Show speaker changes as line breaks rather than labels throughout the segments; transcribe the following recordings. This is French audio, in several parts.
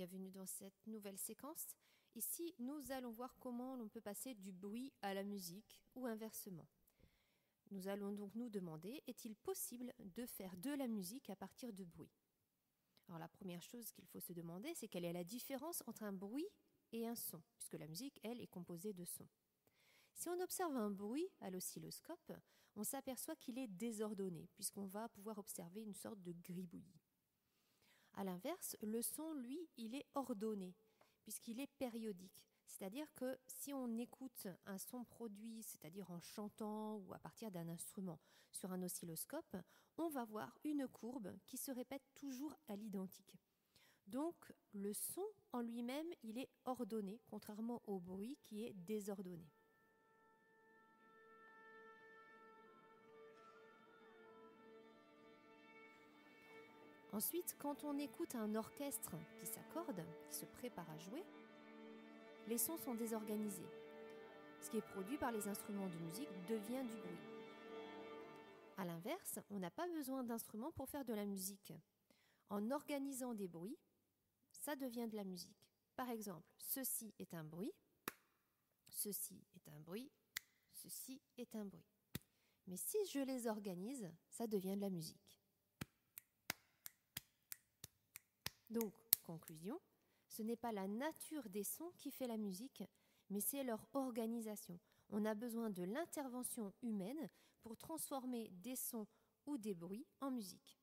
Bienvenue dans cette nouvelle séquence. Ici, nous allons voir comment l'on peut passer du bruit à la musique ou inversement. Nous allons donc nous demander, est-il possible de faire de la musique à partir de bruit? Alors la première chose qu'il faut se demander, c'est quelle est la différence entre un bruit et un son, puisque la musique, elle, est composée de sons. Si on observe un bruit à l'oscilloscope, on s'aperçoit qu'il est désordonné, puisqu'on va pouvoir observer une sorte de gribouillis. À l'inverse, le son, lui, il est ordonné, puisqu'il est périodique. C'est-à-dire que si on écoute un son produit, c'est-à-dire en chantant ou à partir d'un instrument sur un oscilloscope, on va voir une courbe qui se répète toujours à l'identique. Donc, le son en lui-même, il est ordonné, contrairement au bruit qui est désordonné. Ensuite, quand on écoute un orchestre qui s'accorde, qui se prépare à jouer, les sons sont désorganisés. Ce qui est produit par les instruments de musique devient du bruit. À l'inverse, on n'a pas besoin d'instruments pour faire de la musique. En organisant des bruits, ça devient de la musique. Par exemple, ceci est un bruit, ceci est un bruit, ceci est un bruit. Mais si je les organise, ça devient de la musique. Donc, conclusion, ce n'est pas la nature des sons qui fait la musique, mais c'est leur organisation. On a besoin de l'intervention humaine pour transformer des sons ou des bruits en musique.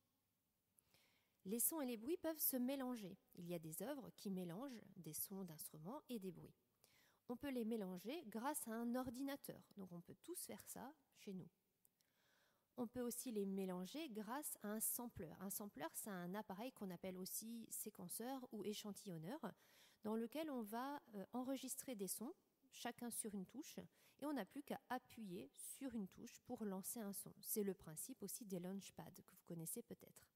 Les sons et les bruits peuvent se mélanger. Il y a des œuvres qui mélangent des sons d'instruments et des bruits. On peut les mélanger grâce à un ordinateur, donc on peut tous faire ça chez nous. On peut aussi les mélanger grâce à un sampler. Un sampler, c'est un appareil qu'on appelle aussi séquenceur ou échantillonneur, dans lequel on va enregistrer des sons, chacun sur une touche, et on n'a plus qu'à appuyer sur une touche pour lancer un son. C'est le principe aussi des launchpads que vous connaissez peut-être.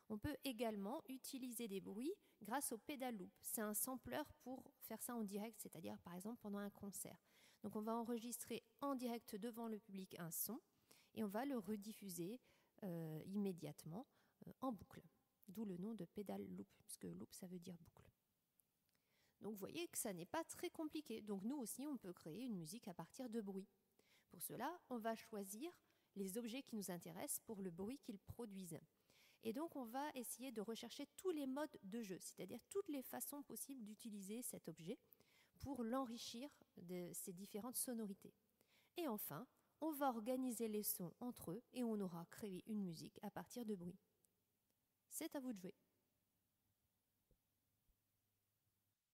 On peut également utiliser des bruits grâce au pedal loop. C'est un sampler pour faire ça en direct, c'est-à-dire par exemple pendant un concert. Donc on va enregistrer en direct devant le public un son, et on va le rediffuser immédiatement en boucle. D'où le nom de pedal loop, puisque loop, ça veut dire boucle. Donc vous voyez que ça n'est pas très compliqué. Donc nous aussi, on peut créer une musique à partir de bruit. Pour cela, on va choisir les objets qui nous intéressent pour le bruit qu'ils produisent. Et donc on va essayer de rechercher tous les modes de jeu, c'est-à-dire toutes les façons possibles d'utiliser cet objet pour l'enrichir de ces différentes sonorités. Et enfin, on va organiser les sons entre eux et on aura créé une musique à partir de bruit. C'est à vous de jouer.